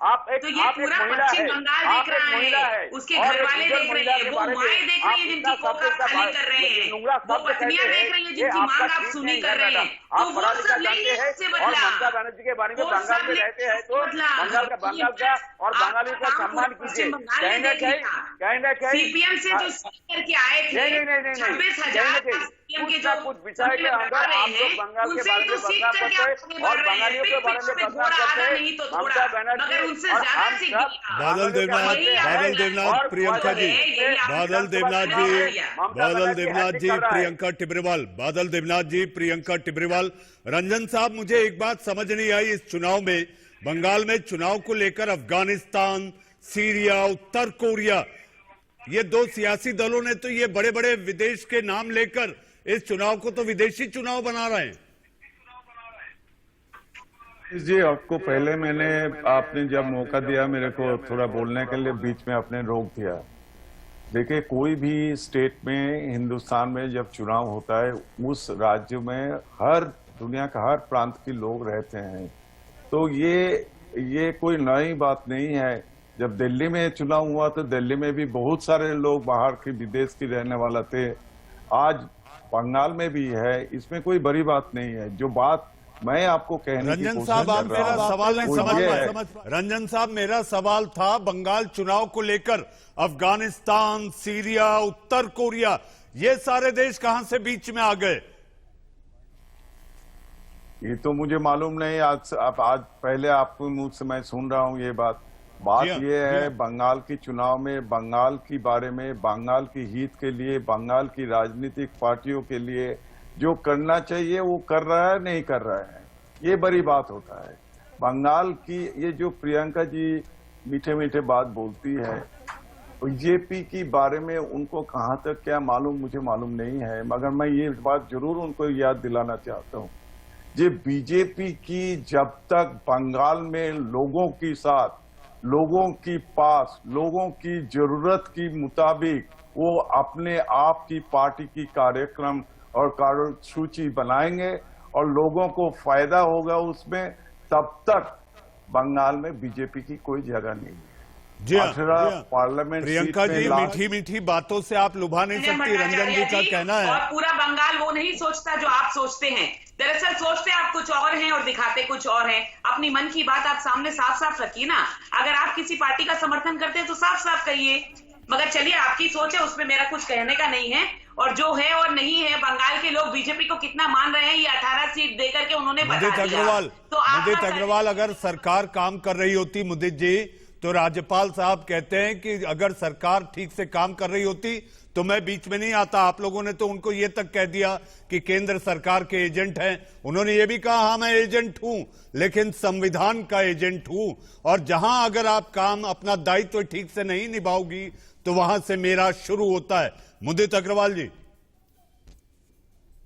आप एक महिला है, आप एक महिला है, उसके घर वाले देख रहे हैं, वो माएं देख रही है जिनकी कोख आप खाली कर रहे हैं, वो पत्नियां देख रही है जिनकी मांग आप सुनी कर रहे हैं। तो वो सब नहीं उससे बदला। और ममता बनर्जी के बारे में बंगाल में रहते हैं तो बंगाल का और बंगालियों का सम्मान कीजिए। कहना चाहिए सीपीएम से जो करके आए थे 26,000 कुछ विषय के अंदर आप लोग बंगाल के बारे में बदनाम करते हैं और बंगालियों के बारे में बदनाम करते हैं। ममता बनर्जी और हम सब बादल देवनाथ, प्रियंका जी, बादल देवनाथ जी, प्रियंका टिब्रेवाल, बादल देवनाथ जी, प्रियंका टिब्रेवाल। रंजन साहब, मुझे एक बात समझ नहीं आई इस चुनाव में, बंगाल में चुनाव को लेकर अफगानिस्तान, सीरिया, उत्तर कोरिया, ये 2 सियासी दलों ने तो ये बड़े बड़े विदेश के नाम लेकर इस चुनाव को तो विदेशी चुनाव बना रहे हैं। जी आपको पहले आपने जब मौका दिया मेरे को थोड़ा बोलने के लिए, बीच में आपने रोक दिया। देखिए कोई भी स्टेट में हिंदुस्तान में जब चुनाव होता है उस राज्य में दुनिया का हर प्रांत के लोग रहते हैं, तो ये कोई नई बात नहीं है। जब दिल्ली में चुनाव हुआ तो दिल्ली में भी बहुत सारे लोग बाहर के विदेश के रहने वाला थे, आज बंगाल में भी है, इसमें कोई बड़ी बात नहीं है। जो बात मैं आपको कहने की कोशिश कर रहा हूं, मेरा सवाल नहीं समझ रंजन साहब, मेरा सवाल था बंगाल चुनाव को लेकर अफगानिस्तान, सीरिया, उत्तर कोरिया, ये सारे देश कहां से बीच में आ गए? ये तो मुझे मालूम नहीं, आज पहले आपको मुझ से मैं सुन रहा हूं ये बात ये है। बंगाल की चुनाव में बंगाल के बारे में, बंगाल की हित के लिए, बंगाल की राजनीतिक पार्टियों के लिए जो करना चाहिए वो कर रहा है नहीं कर रहा है, ये बड़ी बात होता है। बंगाल की ये जो प्रियंका जी मीठे मीठे बात बोलती है, बीजेपी की बारे में उनको कहाँ तक क्या मालूम मुझे मालूम नहीं है, मगर मैं ये बात जरूर उनको याद दिलाना चाहता हूँ। ये बीजेपी की जब तक बंगाल में लोगों के साथ, लोगों की पास, लोगों की जरूरत के मुताबिक वो अपने आप की पार्टी की कार्यक्रम और कार्यसूची बनाएंगे और लोगों को फायदा होगा उसमें, तब तक बंगाल में बीजेपी की कोई जगह नहीं है। जी हाँ, 18 पार्लियामेंट प्रियंका जी मीठी मीठी बातों से आप लुभा नहीं सकती। रंजन जी का कहना है और पूरा बंगाल वो नहीं सोचता जो आप सोचते हैं। दरअसल सोचते आप कुछ और हैं और दिखाते कुछ और हैं। अपनी मन की बात आप सामने साफ साफ रखिए ना। अगर आप किसी पार्टी का समर्थन करते हैं तो साफ साफ कहिए, मगर चलिए आपकी सोच है, उसमें मेरा कुछ कहने का नहीं है। और जो है और नहीं है, बंगाल के लोग बीजेपी को कितना मान रहे हैं ये 18 सीट देकर के उन्होंने बता दिया। मुदित अग्रवाल, अगर सरकार काम कर रही होती मुदित जी, तो राज्यपाल साहब कहते हैं कि अगर सरकार ठीक से काम कर रही होती तो मैं बीच में नहीं आता। आप लोगों ने तो उनको ये तक कह दिया कि केंद्र सरकार के एजेंट हैं। उन्होंने ये भी कहा हाँ मैं एजेंट हूं, लेकिन संविधान का एजेंट हूं, और जहां अगर आप काम अपना दायित्व ठीक से नहीं निभाओगी तो वहां से मेरा शुरू होता है। मुदित अग्रवाल जी,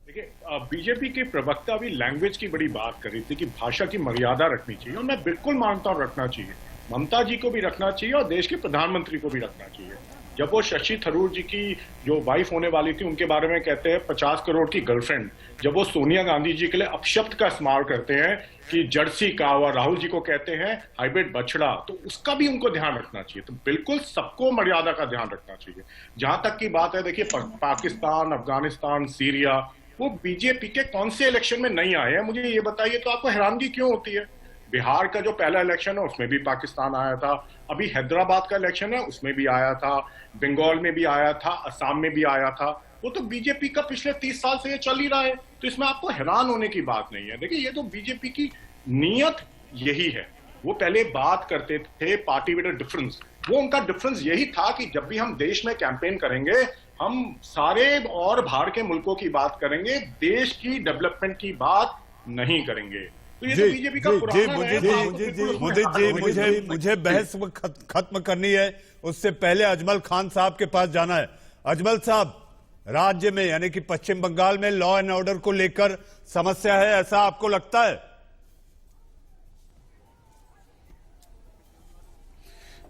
देखिए, बीजेपी के प्रवक्ता भी लैंग्वेज की बड़ी बात कर रही थी कि भाषा की मर्यादा रखनी चाहिए, और मैं बिल्कुल मानता हूं रखना चाहिए। ममता जी को भी रखना चाहिए और देश के प्रधानमंत्री को भी रखना चाहिए। जब वो शशि थरूर जी की जो वाइफ होने वाली थी उनके बारे में कहते हैं 50 करोड़ की गर्लफ्रेंड, जब वो सोनिया गांधी जी के लिए अपशब्द का इस्तेमाल करते हैं कि जर्सी काव, और राहुल जी को कहते हैं हाइब्रिड बछड़ा, तो उसका भी उनको ध्यान रखना चाहिए। तो बिल्कुल सबको मर्यादा का ध्यान रखना चाहिए। जहां तक की बात है, देखिए पाकिस्तान, अफगानिस्तान, सीरिया, वो बीजेपी के कौन से इलेक्शन में नहीं आए हैं मुझे ये बताइए, तो आपको हैरानगी क्यों होती है? बिहार का जो पहला इलेक्शन है उसमें भी पाकिस्तान आया था, अभी हैदराबाद का इलेक्शन है उसमें भी आया था, बंगाल में भी आया था, असम में भी आया था। वो तो बीजेपी का पिछले 30 साल से ये चल ही रहा है, तो इसमें आपको हैरान होने की बात नहीं है। देखिए, ये तो बीजेपी की नीयत यही है। वो पहले बात करते थे पार्टी विद अ डिफरेंस, वो उनका डिफरेंस यही था कि जब भी हम देश में कैंपेन करेंगे हम सारे और बाहर के मुल्कों की बात करेंगे, देश की डेवलपमेंट की बात नहीं करेंगे। तो ये तो बीजेपी का मुझे बहस खत्म करनी है, उससे पहले अजमल खान साहब के पास जाना है। अजमल साहब, राज्य में यानी कि पश्चिम बंगाल में लॉ एंड ऑर्डर को लेकर समस्या है, ऐसा आपको लगता है?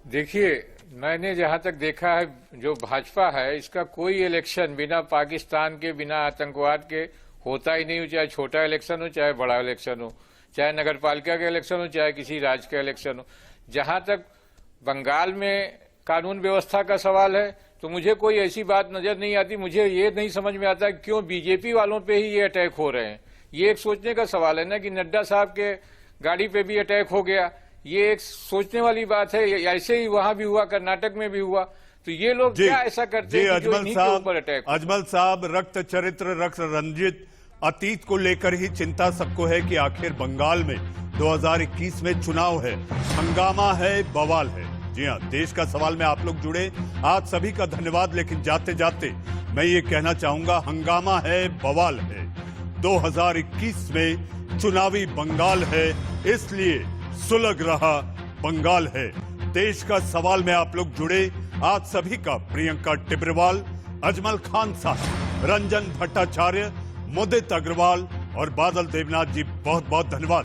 देखिए, मैंने जहां तक देखा है, जो भाजपा है इसका कोई इलेक्शन बिना पाकिस्तान के, बिना आतंकवाद के होता ही नहीं हो। चाहे छोटा इलेक्शन हो, चाहे बड़ा इलेक्शन हो, चाहे नगर पालिका का इलेक्शन हो, चाहे किसी राज्य का इलेक्शन हो। जहां तक बंगाल में कानून व्यवस्था का सवाल है तो मुझे कोई ऐसी बात नजर नहीं आती। मुझे ये नहीं समझ में आता क्यों बीजेपी वालों पे ही ये अटैक हो रहे हैं। ये एक सोचने का सवाल है ना कि नड्डा साहब के गाड़ी पे भी अटैक हो गया, ये एक सोचने वाली बात है। ऐसे ही वहां भी हुआ, कर्नाटक में भी हुआ, तो ये लोग क्या ऐसा करते हैं कि जो इन्हीं के ऊपर अटैक हो? अजमल साहब, रक्त चरित्र, रक्त रंजित अतीत को लेकर ही चिंता सबको है कि आखिर बंगाल में 2021 में चुनाव है, हंगामा है, बवाल है। जी हाँ, देश का सवाल में आप लोग जुड़े, आप सभी का धन्यवाद। लेकिन जाते जाते मैं ये कहना चाहूंगा, हंगामा है, बवाल है, 2021 में चुनावी बंगाल है, इसलिए सुलग रहा बंगाल है। देश का सवाल में आप लोग जुड़े, आप सभी का प्रियंका टिब्रेवाल, अजमल खान साहब, रंजन भट्टाचार्य, मुदित अग्रवाल और बादल देवनाथ जी, बहुत बहुत धन्यवाद।